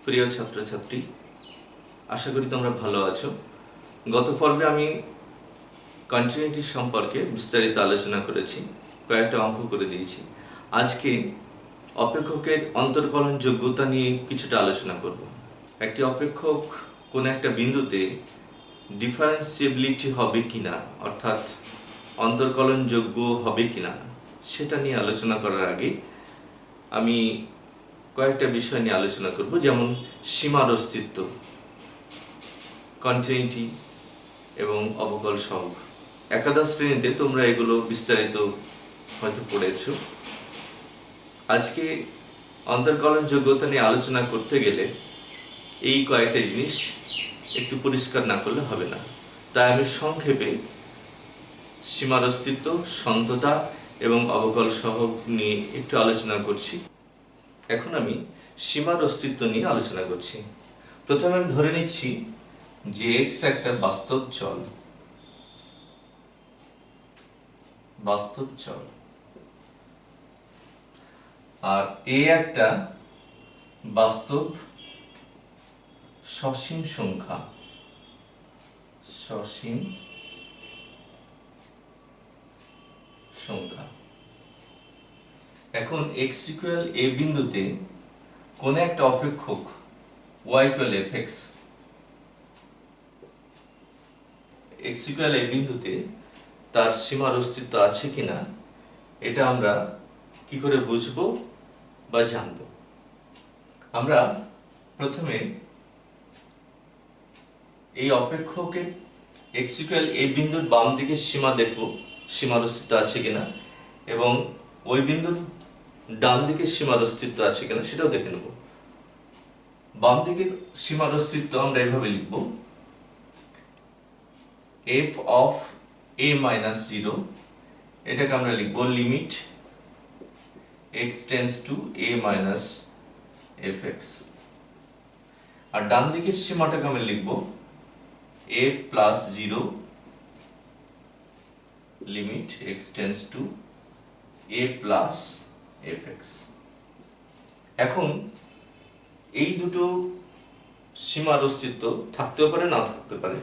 প্রিয় ছাত্রছাত্রী, আশা করি তোমরা ভালো আছো। গত পর্বে আমি কন্টিনিউটি সম্পর্কে বিস্তারিত আলোচনা করেছি, কয়েকটা অঙ্ক করে দিয়েছি। আজকে অপেক্ষকের অন্তর্কলন যোগ্যতা নিয়ে কিছুটা আলোচনা করব। একটি অপেক্ষক কোনো একটা বিন্দুতে ডিফারেন্সিয়েবিলিটি হবে কিনা, অর্থাৎ অন্তর্কলন যোগ্য হবে কিনা, সেটা নিয়ে আলোচনা করার আগে আমি কয়েকটা বিষয় নিয়ে আলোচনা করব, যেমন সীমার অস্তিত্ব, কন্টিনিউটি এবং অবকল সহগ। একাদশ শ্রেণীতে তোমরা এগুলো বিস্তারিত হয়তো পড়েছো। আজকে অন্তর্কলন যোগ্যতা নিয়ে আলোচনা করতে গেলে এই কয়েকটা জিনিস একটু পরিষ্কার না করলে হবে না। তাই আমি সংক্ষেপে সীমার অস্তিত্ব, সন্ততা এবং অবকল সহগ নিয়ে একটু আলোচনা করছি। এখন আমি সীমার অস্তিত্ব নিয়ে আলোচনা করছি। প্রথমে আমি ধরে নিচ্ছি যে এক্স একটা বাস্তব চল আর এ একটা বাস্তব সসীম সংখ্যা। এখন x ইকুয়াল a বিন্দুতে কোন একটা অপেক্ষক y equal fx, x equal a বিন্দুতে তার সীমার অস্তিত্ব আছে কিনা এটা আমরা কি করে বুঝবো বা জানবো। আমরা প্রথমে এই অপেক্ষকের x ইকুয়াল a বিন্দুর বাম দিকের সীমা দেখব, সীমার অস্তিত্ব আছে কিনা, এবং ওই বিন্দুর ডান দিকের সীমার অস্তিত্ব আছে কিনা সেটাও দেখে নেব। বাম দিকের সীমার অস্তিত্ব আমরা এভাবে লিখব, f অফ a মাইনাস 0, এটাকে আমরা লিখব limit x tends to a minus fx। আর ডান দিকের সীমাটাকে আমরা লিখব a plus 0 limit x tends to a plus fx। এখন এই দুটো সীমার অস্তিত্ব থাকতেও পারে, না থাকতে পারে।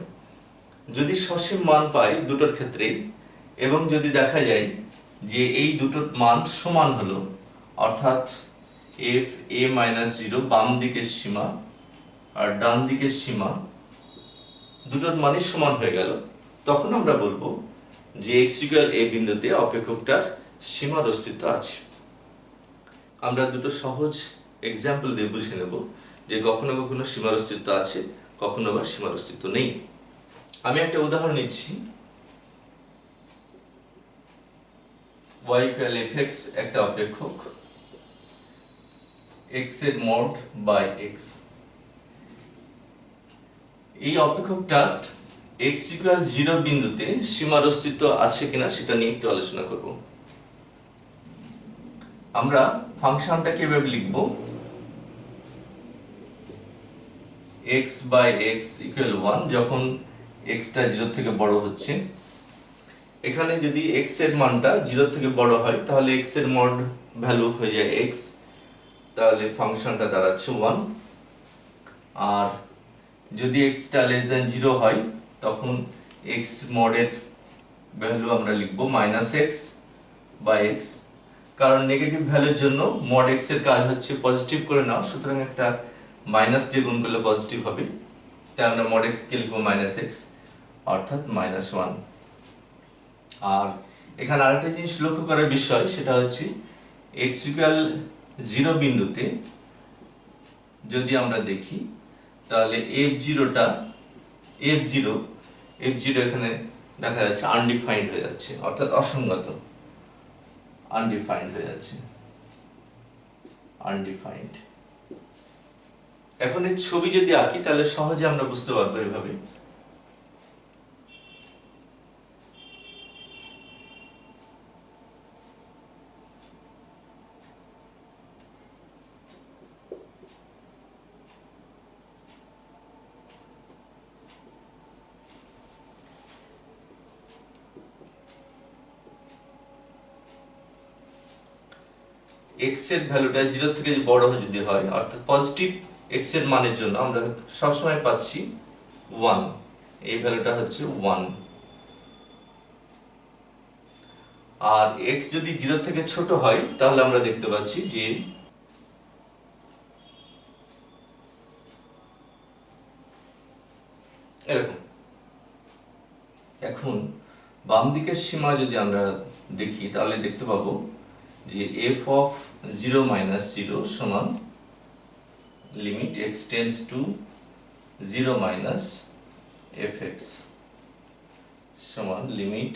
যদি সসীম মান পাই দুটোর ক্ষেত্রেই, এবং যদি দেখা যায় যে এই দুটোর মান সমান হলো, অর্থাৎ f a মাইনাস 0 বাম দিকের সীমা আর ডান দিকের সীমা দুটোর মানই সমান হয়ে গেল, তখন আমরা বলবো যে x ইকুয়াল a বিন্দুতে অপেক্ষকটার সীমার অস্তিত্ব আছে। আমরা দুটো সহজ এক্সাম্পল দিয়ে বুঝে নেব যে কখনো কখনো সীমার অস্তিত্ব আছে, কখনো বা সীমার অস্তিত্ব নেই। আমি একটা উদাহরণ নিচ্ছি, y ইকুয়াল fx একটা অপেক্ষক, x এর মড বাই x। এই অপেক্ষকটা x ইকুয়াল 0 বিন্দুতে সীমার অস্তিত্ব আছে কিনা সেটা নিয়ে একটু আলোচনা করব। আমরা ফাংশনটাকে এভাবে লিখব, x বাই x ইকুয়াল 1 যখন x টা 0 থেকে বড় হচ্ছে। এখানে যদি x এর মানটা 0 থেকে বড় হয় তাহলে x এর মড ভ্যালু হয়ে যায় x, তাহলে ফাংশনটা দাঁড়াচ্ছে 1। আর যদি x টা লেস দ্যান 0 হয় তখন x মডের ভ্যালু আমরা লিখব মাইনাস x বাই x, কারণ নেগেটিভ ভ্যালুর জন্য মড x এর কাজ হচ্ছে পজিটিভ করে নাও, সুতরাং একটা মাইনাস দিয়ে গুণ করলে পজিটিভ হবে, তাই আমরা মড x কে লিখব মাইনাস x, অর্থাৎ মাইনাস 1। আর এখানে আরেকটা জিনিস লক্ষ্য করার বিষয়, সেটা হচ্ছে x ইকুয়াল 0 বিন্দুতে যদি আমরা দেখি তাহলে f0 এখানে দেখা যাচ্ছে আনডিফাইন্ড হয়ে যাচ্ছে, অর্থাৎ অসংগত, আনডিফাইন্ড হয়ে যাচ্ছে, আনডিফাইন্ড। এখন এই ছবি যদি আঁকি তাহলে সহজে আমরা বুঝতে পারবো এভাবে। x এর ভ্যালুটা 0 থেকে বড় যদি হয়, অর্থাৎ পজিটিভ x এর মানের জন্য আমরা সবসময় পাচ্ছি 1, এই ভ্যালুটা হচ্ছে 1। আর x যদি 0 থেকে ছোট হয় তাহলে আমরা দেখতে পাচ্ছি যে এরকম। এখন বাম দিকের সীমা যদি আমরা দেখি তাহলে দেখতে পাবো যে f of 0 minus 0 সমান limit x tends to 0 minus fx সমান limit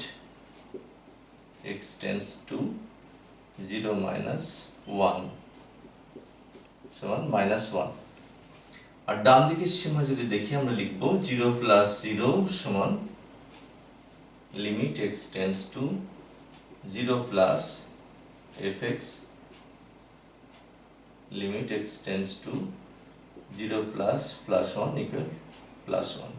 x tends to 0 minus 1 সমান -1। আর ডান দিকের সীমা যদি দেখি আমরা লিখব 0 plus 0 সমান limit x tends to 0 plus fx limit x tends to 0 plus +1 equal +1।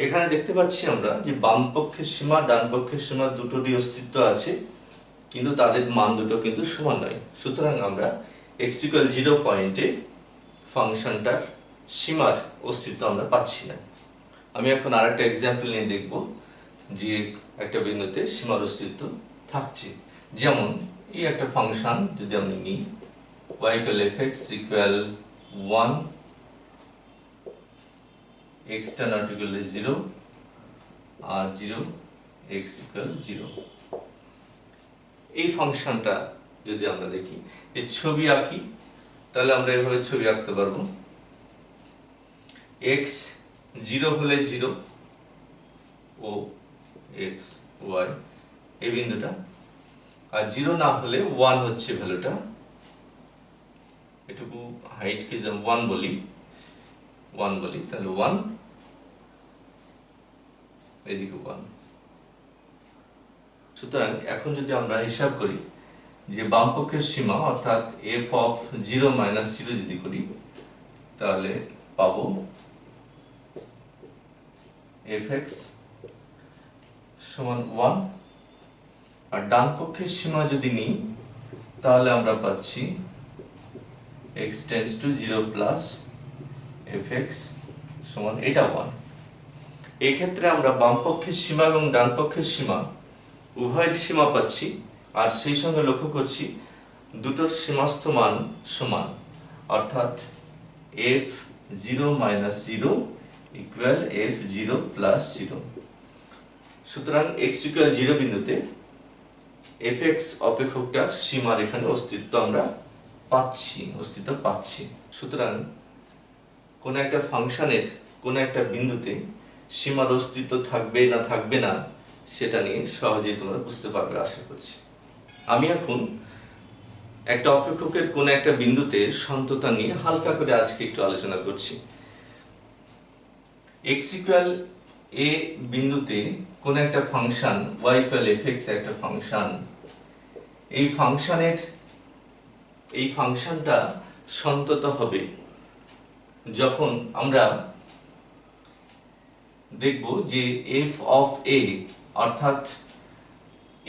এখানে দেখতে পাচ্ছি আমরা যে বাম পক্ষের সীমা ডান পক্ষের সীমা দুটোরই অস্তিত্ব আছে, কিন্তু তাদের মান দুটো কিন্তু সমান নয়। সুতরাং আমরা x equal 0 পয়েন্টে ফাংশনটার সীমার অস্তিত্ব আমরা পাচ্ছি না। আমি এখন আরেকটা এক্সাম্পল নিয়ে দেখব যে একটা বিন্দুতে সীমার অস্তিত্ব থাকছে। যেমন এই একটা ফাংশন যদি আমি নিই y equal fx equal 1, x টা not equal to 0 R 0 x equal 0। এই ফাংশনটা যদি আমরা দেখি এর ছবি আঁকি তাহলে আমরা এভাবে ছবি আঁকতে পারবো। x 0 হলে 0 ও x y এই বিন্দুটা, আর 0 না হলে 1 হচ্ছে ভ্যালুটা। এটুকু হাইটকে যেমন 1 বলি তাহলে 1 এদিকে 1। সুতরাং এখন যদি আমরা হিসাব করি যে বাম পক্ষের সীমা অর্থাৎ f of 0 minus 0 যদি করি তাহলে পাবো fx সমান 1। আর ডান পক্ষের সীমা যদি নিই তাহলে আমরা পাচ্ছি x tends to 0 plus fx সমান এটা 1। এই ক্ষেত্রে আমরা বাম পক্ষের সীমা এবং ডান পক্ষের সীমা উভয়ের সীমা পাচ্ছি, আর সেই সঙ্গে লক্ষ্য করছি দুটোর সীমাস্থ মান সমান, অর্থাৎ f 0 minus 0 equal f 0 plus 0। সুতরাং x equal 0 বিন্দুতে fx অপেক্ষকটার সীমার এখানে অস্তিত্ব পাচ্ছি। সুতরাং কোন একটা ফাংশনের কোন একটা বিন্দুতে সীমার অস্তিত্ব থাকবে না সেটা নিয়ে সহজেই তোমরা বুঝতে পারবে আশা করছি। আমি এখন একটা অপেক্ষকের কোন একটা বিন্দুতে সন্ততা নিয়ে হালকা করে আজকে একটু আলোচনা করছি। x equal a বিন্দুতে কোন একটা ফাংশন y equal fx একটা ফাংশন, এই ফাংশনটা সন্তত হবে যখন আমরা দেখব যে f of a অর্থাৎ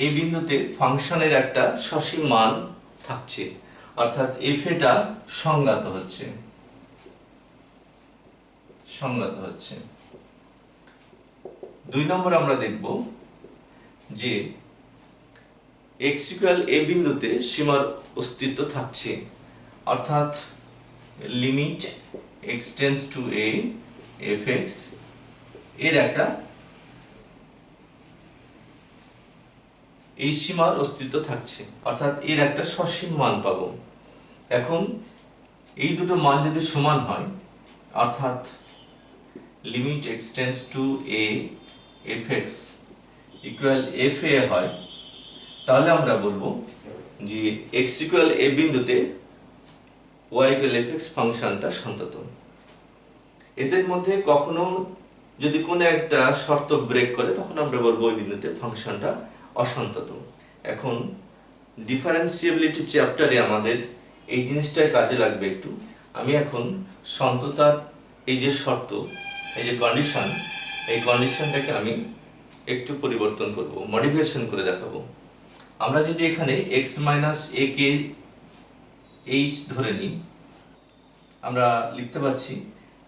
এই বিন্দুতে ফাংশনের একটা সসীম মান থাকছে, অর্থাৎ f এটা সংজ্ঞাত হচ্ছে। 2 নম্বর আমরা দেখব যে x equal a বিন্দুতে সীমার অস্তিত্ব থাকছে, অর্থাৎ limit x tends to a fx এর একটা এই সীমার অস্তিত্ব থাকছে, অর্থাৎ এর একটা সসীম মান পাবো। এখন এই দুটো মান যদি সমান হয় অর্থাৎ limit x tends to a fx equal fa হয়, তাহলে আমরা বলবো যে x equal a বিন্দুতে y equal fx ফাংশনটা সন্তত। এদের মধ্যে কখনো যদি কোনো একটা শর্ত ব্রেক করে তখন আমরা বলবো ওই বিন্দুতে ফাংশনটা অসন্তত। এখন ডিফারেন্সিয়েবিলিটি চ্যাপ্টারে আমাদের এই জিনিসটাই কাজে লাগবে একটু। আমি এখন সন্ততার এই যে শর্ত, এই যে কন্ডিশন, এই কন্ডিশনটাকে আমি একটু পরিবর্তন করব, মডিফিকেশন করে দেখাবো। আমরা যদি এখানে x minus a K h ধরে নিই আমরা লিখতে পাচ্ছি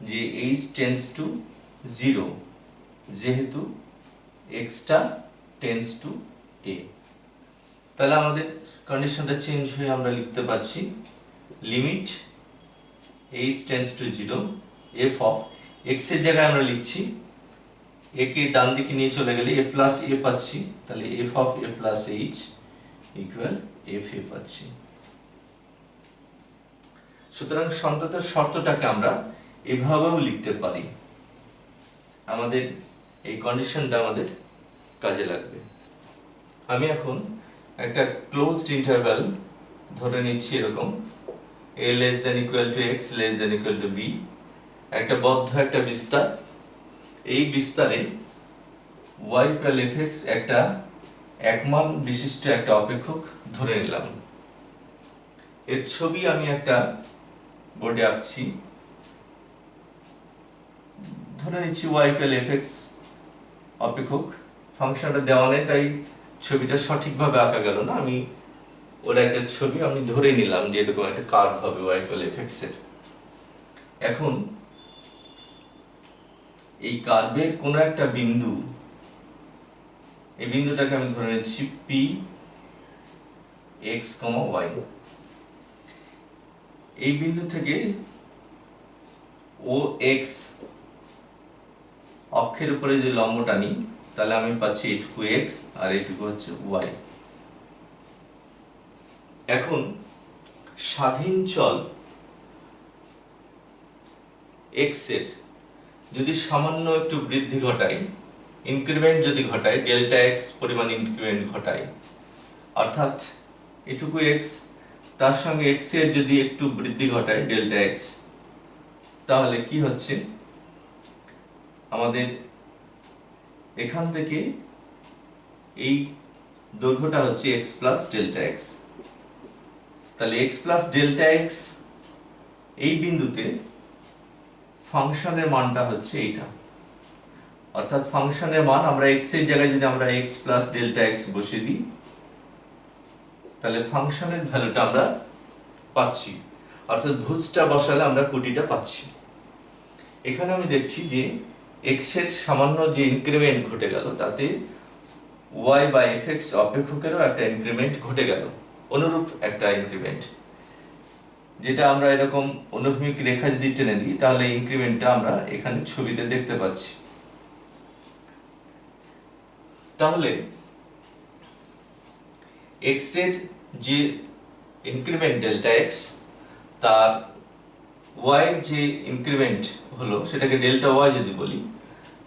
যে h টেন্ডস টু 0 যেহেতু x টা টেন্ডস টু a। তাহলে আমাদের কন্ডিশনটা চেঞ্জ হয়ে আমরা লিখতে পাচ্ছি limit h tends to 0 f of x এর জায়গায় আমরা লিখছি a কে ডান দিকে নিয়ে চলে গেলে a প্লাস a পাচ্ছি, তাহলে f of a plus h equal f a পাচ্ছি। সুতরাং সন্ততের শর্তটাকে আমরা এভাবেও লিখতে পারি, আমাদের এই কন্ডিশনটা আমাদের কাজে লাগবে। আমি এখন একটা ক্লোজড ইন্টারভ্যাল ধরে নিচ্ছি এরকম a less than equal to x less than equal to b, একটা বদ্ধ একটা বিস্তার। এই বিস্তারে y equal fx একটা একমান বিশিষ্ট একটা অপেক্ষক ধরে নিলাম। এর ছবি আমি একটা বোর্ডে আঁকছি। ধরে নিচ্ছি y equal fx অপেক্ষক, ফাংশনটা দেওয়া নেই তাই ছবিটা সঠিকভাবে আঁকা গেল না, আমি ওর একটা ছবি আমি ধরে নিলাম যে এরকম একটা কার্ভ হবে y equal fx এর। এখন এই কার্ভের কোন একটা বিন্দু, এই বিন্দুটাকে আমি ধরে নিচ্ছি p x, y। এই বিন্দু থেকে ও x অক্ষের উপরে যে লম্বটা নিই তাহলে আমি পাচ্ছি এইটুকু x আর এইটুকু হচ্ছে y। এখন স্বাধীন চল x এর যদি সামান্য একটু বৃদ্ধি ঘটায়, ইনক্রিমেন্ট যদি ঘটায়, ডেল্টা x পরিমাণ ইনক্রিমেন্ট ঘটায়, অর্থাৎ এটুকু x তার সঙ্গে x এর যদি একটু বৃদ্ধি ঘটায় ডেল্টা x, তাহলে কি হচ্ছে আমাদের এখান থেকে এই দৈর্ঘ্যটা হচ্ছে x প্লাস ডেল্টা x। তাহলে x প্লাস ডেল্টা x এই বিন্দুতে ফাংশনের মানটা হচ্ছে এইটা, অর্থাৎ ফাংশনের মান আমরা x এর জায়গায় যদি আমরা x প্লাস ডেল্টা x বসিয়ে দিই তাহলে ফাংশনের ভ্যালুটা আমরা পাচ্ছি, অর্থাৎ ভুজটা বসালে আমরা কোটিটা পাচ্ছি। এখানে আমি দেখছি যে x এর সামান্য যে ইনক্রিমেন্ট ঘটে গেল তাতে y বা fx অপেক্ষকেরও একটা ইনক্রিমেন্ট ঘটে গেল, অনুরূপ একটা ইনক্রিমেন্ট, যেটা আমরা এরকম অনুভূমিক রেখা যদি টেনে দিই তাহলে ইনক্রিমেন্টটা আমরা এখানে ছবিতে দেখতে পাচ্ছি। তাহলে x এর যে ইনক্রিমেন্ট ডেল্টা x তার y এর যে ইনক্রিমেন্ট হলো সেটাকে ডেল্টা y যদি বলি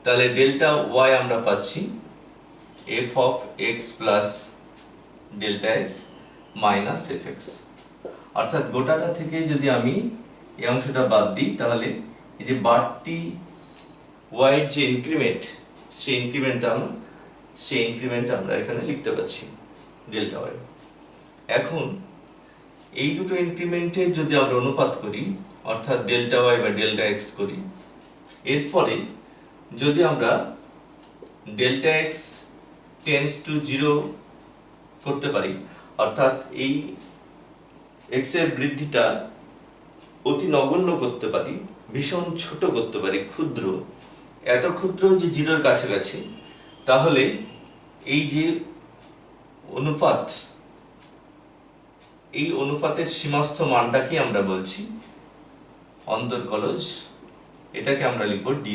তাহলে ডেল্টা y আমরা পাচ্ছি f of x plus delta x minus fx। অর্থাৎ গোটাটা থেকে যদি আমি এই অংশটা বাদ দিই তাহলে এই যে বাড়তি y এর যে ইনক্রিমেন্ট সেই ইনক্রিমেন্ট আমরা এখানে লিখতে পাচ্ছি ডেল্টা y। এখন এই দুটো ইনক্রিমেন্টের যদি আমরা অনুপাত করি অর্থাৎ ডেল্টা y বা ডেল্টা x করি, এরপরে যদি আমরা ডেল্টা x টেন্ডস টু 0 করতে পারি, অর্থাৎ এই x এর বৃদ্ধিটা অতি নগণ্য করতে পারি, ভীষণ ছোট করতে পারি, ক্ষুদ্র, এত ক্ষুদ্র যে 0-র কাছাকাছি, তাহলে এই যে অনুপাত, এই অনুপাতের সীমাস্থ মানটাকে আমরা বলছি অন্তর্কলজ, এটাকে আমরা লিখব dy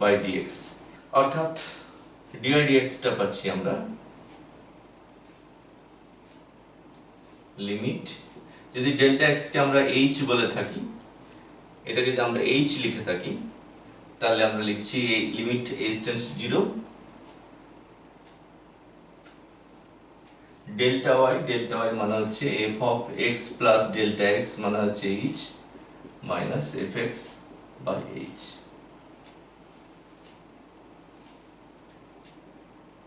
বাই dx, অর্থাৎ dy dx টা পাচ্ছি আমরা লিমিট, যদি ডেল্টা x কে আমরা h বলে থাকি, এটাকে যদি আমরা h লিখে থাকি তাহলে আমরা লিখছি limit h tends to 0 delta y মানে হচ্ছে f of x plus delta x মানে হচ্ছে h minus fx by h।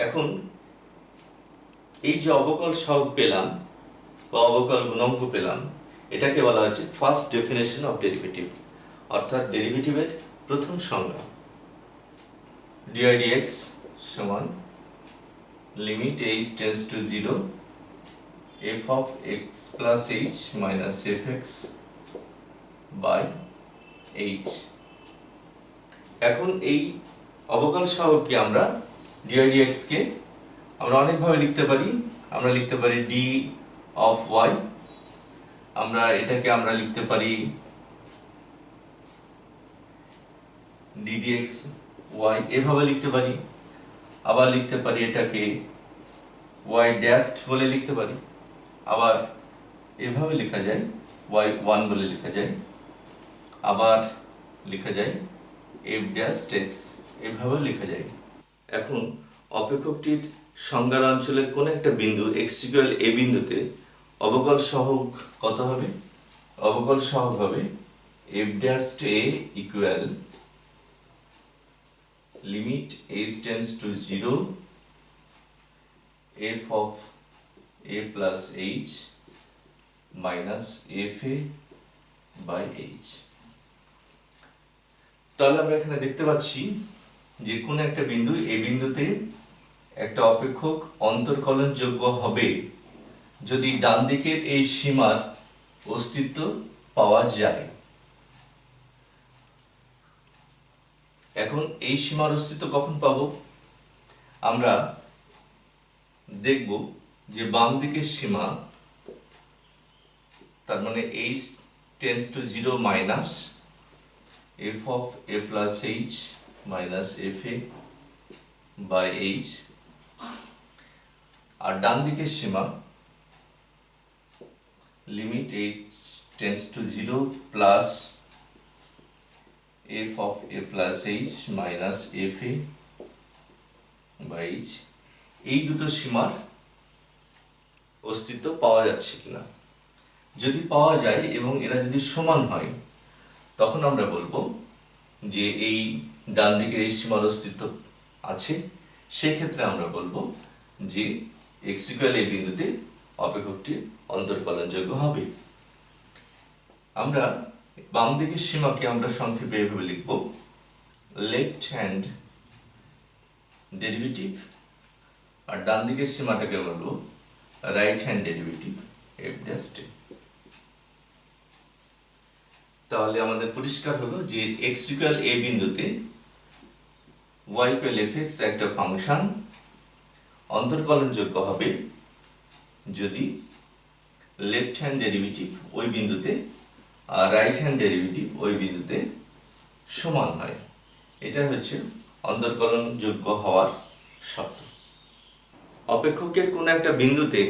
এখন এই যে অবকল সহগ পেলাম বা অবকল গুণাঙ্ক পেলাম, এটাকে বলা হচ্ছে ফার্স্ট ডেফিনেশন অফ ডেরিভেটিভ, অর্থাৎ ডেরিভেটিভের প্রথম সংজ্ঞা। dy dx সমান limit h tends to 0 f of x plus h minus fx by H. এখন এই অবকল সহগকে আমরা dy dx কে আমরা অনেকভাবে লিখতে পারি। আমরা লিখতে পারি d of y, আমরা এটাকে আমরা লিখতে পারি d dx y, এভাবে লিখতে পারি। আবার লিখতে পারি এটাকে y ড্যাশড বলে লিখতে পারি। আবার এভাবে লেখা যায় y1 বলে লেখা যায়। আবার লেখা যায় f ড্যাশড x, এভাবে লেখা যায়। এখন অপেক্ষকটির সংজ্ঞার অঞ্চলের কোন একটা বিন্দু x ইকুয়াল a বিন্দুতে অবকল সহগ কত হবে? অবকল সহগ হবে f dashed a equal limit h tends to 0 f of a plus h minus f a by h। তাহলে আমরা এখানে দেখতে পাচ্ছি যে কোন একটা বিন্দু a বিন্দুতে একটা অপেক্ষক অন্তর্কলনযোগ্য হবে যদি ডান দিকের এই সীমার অস্তিত্ব পাওয়া যায়। এখন এই সীমার অস্তিত্ব কখন পাবো? আমরা দেখব যে বাম দিকের সীমা, তার মানে h tends to 0 minus f of a plus h minus f a by h, আর ডান দিকের সীমা limit h tends to 0 plus f of a plus h minus f a by h। এই দুটো সীমার অস্তিত্ব পাওয়া যাচ্ছে কিনা। যদি পাওয়া যায় এবং এরা যদি সমান হয় তখন আমরা বলবো যে এই ডান দিকের এই সীমার অস্তিত্ব আছে। সেই ক্ষেত্রে আমরা বলবো যে x ইকুয়াল a বিন্দুতে অপেক্ষকটি অন্তর্কলনযোগ্য হবে। আমরা বাম দিকের সীমাকে আমরা সংক্ষেপে এভাবে লিখব, লেফট হ্যান্ড ডেরিভেটিভ, আর ডান দিকের সীমাটাকে আমরা বলবো right hand derivative f dashed a। তাহলে আমাদের পরিষ্কার হলো যে x ইকুয়াল a বিন্দুতে y ইকুয়াল fx একটা ফাংশন অন্তর্কলনযোগ্য হবে যদি লেফট হ্যান্ড ডেরিভেটিভ ওই বিন্দুতে আর রাইট হ্যান্ড ডেরিভেটিভ ওই বিন্দুতে সমান হয়। এটা হচ্ছে অন্তর্কলনযোগ্য হওয়ার শর্ত। অপেক্ষকের কোন একটা বিন্দুতে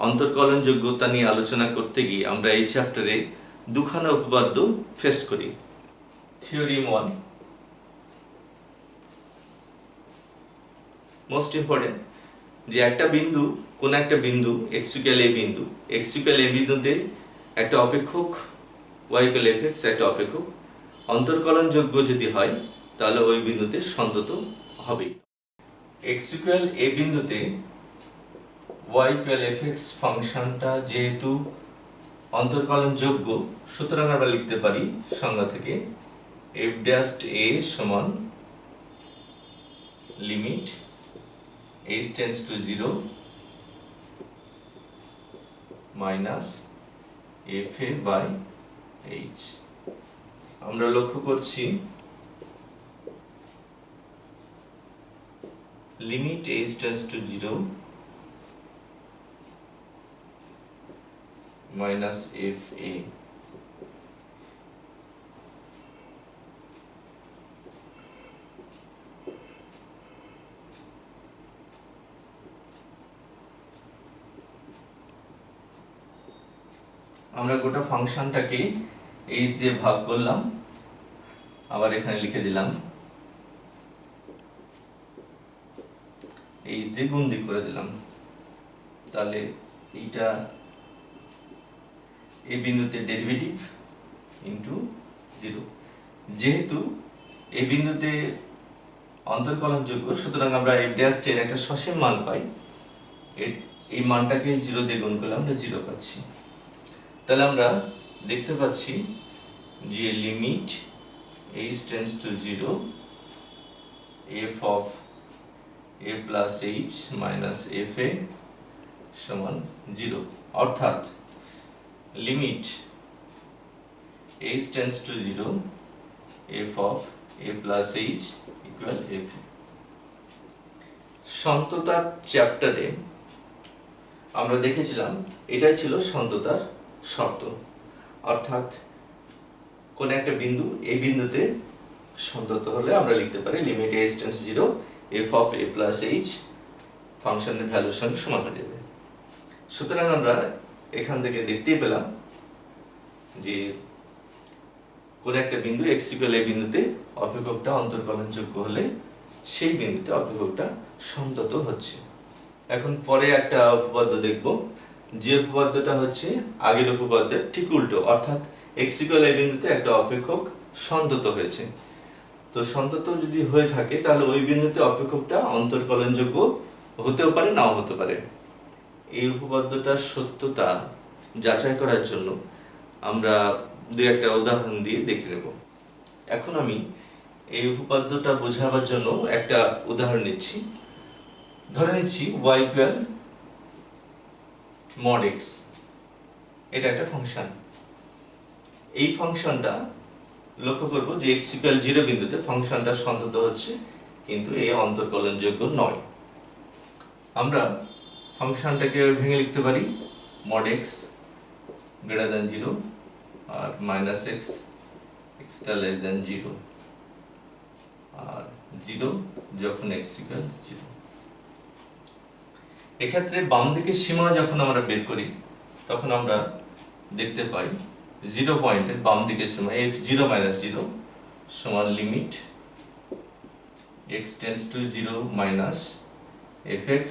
অন্তর্কলনযোগ্যতা নিয়ে আলোচনা করতে গিয়ে আমরা এই চ্যাপ্টারে দুখানা উপপাদ্য ফেস করি। থিওরিম 1, মোস্ট ইম্পর্টেন্ট, যে একটা বিন্দু, কোন একটা বিন্দু x ইকুয়াল a বিন্দু, x ইকুয়াল a বিন্দুতে একটা অপেক্ষক y ইকুয়াল fx একটা অপেক্ষক অন্তর্কলনযোগ্য যদি হয় তাহলে ওই বিন্দুতে সন্তত হবে। x ইকুয়াল a বিন্দুতে y ইকুয়াল fx ফাংশনটা যেহেতু অন্তর্কলনযোগ্য, সুতরাং আমরা লিখতে পারি সংজ্ঞা থেকে f ড্যাশড a সমান limit h tends to 0 minus f a by h। আমরা লক্ষ্য করছি limit h tends to 0 minus f a। আমরা গোটা ফাংশনটাকে h দিয়ে ভাগ করলাম, আবার এখানে লিখে দিলাম h দিয়ে গুণ করে দিলাম। তাহলে এইটা এই বিন্দুতে ডেরিভেটিভ ইনটু 0, যেহেতু এই বিন্দুতে অন্তর্কলনযোগ্য সুতরাং আমরা f ড্যাশড এর একটা সসীম মান পাই। এই মানটাকে 0 দিয়ে গুণ করলে আমরা 0 পাচ্ছি। তাহলে আমরা দেখতে পাচ্ছি যে limit h tends to 0 f of a plus h minus f a সমান 0, অর্থাৎ limit h tends to 0 f of a plus h equal f। সন্ততার চ্যাপ্টারে আমরা দেখেছিলাম এটাই ছিল সন্ততার শর্ত, অর্থাৎ কোন একটা বিন্দু এই বিন্দুতে সন্তত হলে আমরা লিখতে পারি limit a tends to 0 f of a plus h ফাংশনের ভ্যালুর সঙ্গে সমান হয়ে যাবে। সুতরাং আমরা এখান থেকে দেখতেই পেলাম যে কোন একটা বিন্দু x ইকুয়াল a বিন্দুতে অপেক্ষকটা অন্তর্কলনযোগ্য হলে সেই বিন্দুতে অপেক্ষকটা সন্তত হচ্ছে। এখন পরে একটা উপপাদ্য দেখব, যে উপপাদ্যটা হচ্ছে আগের উপপাদ্যের ঠিক উল্টো, অর্থাৎ x ইকুয়াল a বিন্দুতে একটা অপেক্ষক সন্তত হয়েছে। তো সন্তত যদি হয়ে থাকে তাহলে ওই বিন্দুতে অপেক্ষকটা অন্তর্কলনযোগ্য হতেও পারে নাও হতে পারে। এই উপপাদ্যটার সত্যতা যাচাই করার জন্য আমরা দুই একটা উদাহরণ দিয়ে দেখে নেব। এখন আমি এই উপপাদ্যটা বোঝাবার জন্য একটা উদাহরণ নিচ্ছি। ধরে নিচ্ছি y ইকুয়াল mod x, এটা একটা ফাংশন। এই ফাংশনটা লক্ষ্য করব যে x ইকুয়াল 0 বিন্দুতে ফাংশনটা সন্তত হচ্ছে, কিন্তু এই অন্তর্কলনযোগ্য নয়। আমরা ফাংশনটাকে ভেঙে লিখতে পারি mod x greater than 0 আর minus x টা less than 0 আর 0 যখন x equal 0। এক্ষেত্রে বাম দিকের সীমা যখন আমরা বের করি তখন আমরা দেখতে পাই 0 পয়েন্টের বাম দিকের সীমা f0 minus 0 সমান limit x tends to 0 minus fx।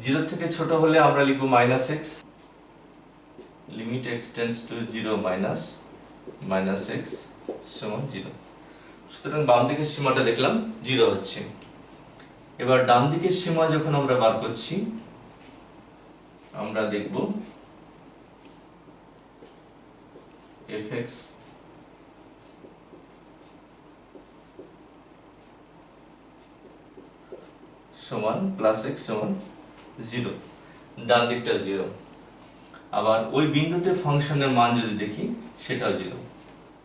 0 থেকে ছোট হলে আমরা লিখব minus x, limit x tends to 0 minus x সমান 0। সুতরাং বাম দিকের সীমাটা দেখলাম 0 হচ্ছে। এবার ডান দিকের সীমা যখন আমরা বার করছি আমরা দেখব fx সমান প্লাস x সমান 0, ডান দিকটা 0। আবার ওই বিন্দুতে ফাংশনের মান যদি দেখি সেটাও 0।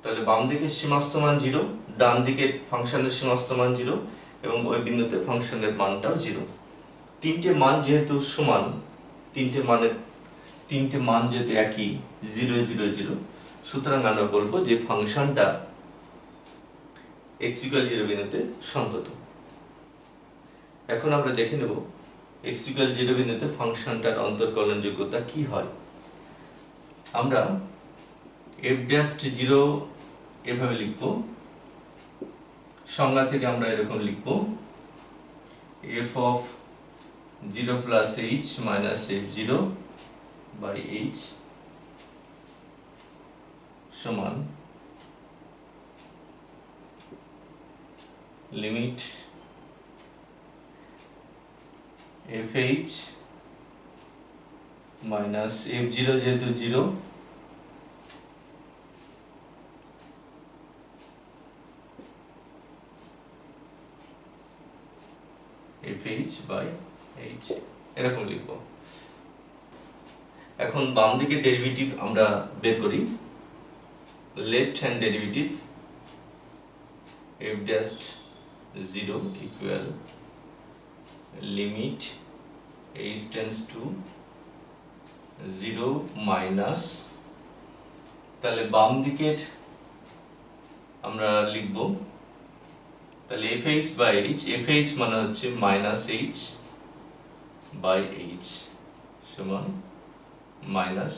তাহলে বাম দিকের সীমাস্থ মান 0, ডান দিকে ফাংশনের সীমাস্থ মান 0 এবং ওই বিন্দুতে ফাংশনের মানটাও 0। তিনটে মান যেহেতু সমান, তিনটে মান যেহেতু একই 0 0 0, সুতরাং আমরা বলবো যে ফাংশনটা x ইকুয়াল 0 বিন্দুতে সন্তত। এখন আমরা দেখে নেব x ইকুয়াল 0 বিন্দুতে ফাংশনটার অন্তর্কলনযোগ্যতা কি হয়। আমরা f'0 এভাবে লিখব, সংজ্ঞা থেকে আমরা এরকম লিখব f of 0 plus h minus f0 by h সমান লিমিট fh minus f0 যেহেতু 0 fh by h এরকম লিখব। এখন বাম দিকের ডেরিভেটিভ আমরা বের করি। Left hand derivative f'0 equal limit h tends to 0 minus, তাহলে বাম দিকের আমরা লিখব তাহলে fh by h, fh মানে হচ্ছে minus h by h সমান minus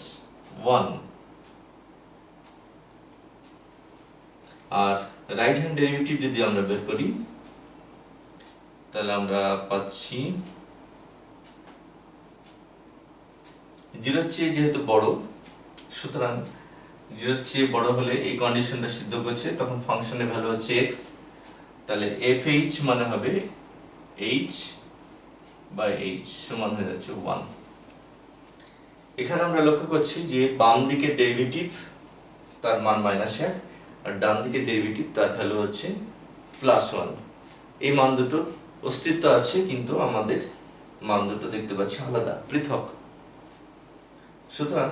1। আর রাইট হ্যান্ড ডেরিভেটিভ যদি আমরা বের করি তাহলে আমরা পাচ্ছি 0 চেয়ে যেহেতু বড়, সুতরাং 0 চেয়ে বড় হলে এই কন্ডিশনটা সিদ্ধ করছে, তখন ফাংশনের ভ্যালু হচ্ছে x। তাহলে fh মানে হবে h by h সমান হয়ে যাচ্ছে 1। এখানে আমরা লক্ষ্য করছি যে বাম দিকের ডেরিভেটিভ তার মান -1 আর ডান দিকের ডেরিভেটিভ তার ভ্যালু হচ্ছে +1। এই মান দুটোর অস্তিত্ব আছে, কিন্তু আমাদের মান দুটো দেখতে পাচ্ছি আলাদা, পৃথক। সুতরাং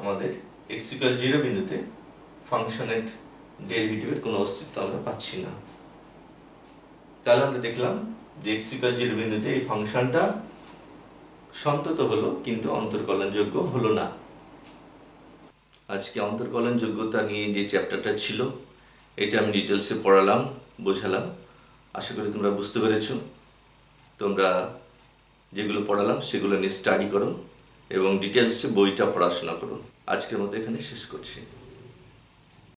আমাদের x = 0 বিন্দুতে ফাংশনের ডেরিভেটিভের কোনো অস্তিত্ব আমরা পাচ্ছি না। তাহলে আমরা দেখলাম যে x = 0 বিন্দুতে এই ফাংশনটা সন্তত হলো কিন্তু অন্তর্কলনযোগ্য হলো না। আজকে অন্তর্কলনযোগ্যতা নিয়ে যে চ্যাপ্টারটা ছিল এটা আমি ডিটেলসে পড়ালাম, বোঝালাম। আশা করি তোমরা বুঝতে পেরেছো। তোমরা যেগুলো পড়ালাম সেগুলো নিয়ে স্টাডি করো এবং ডিটেলসে বইটা পড়াশোনা করো। আজকের মতো এখানে শেষ করছি।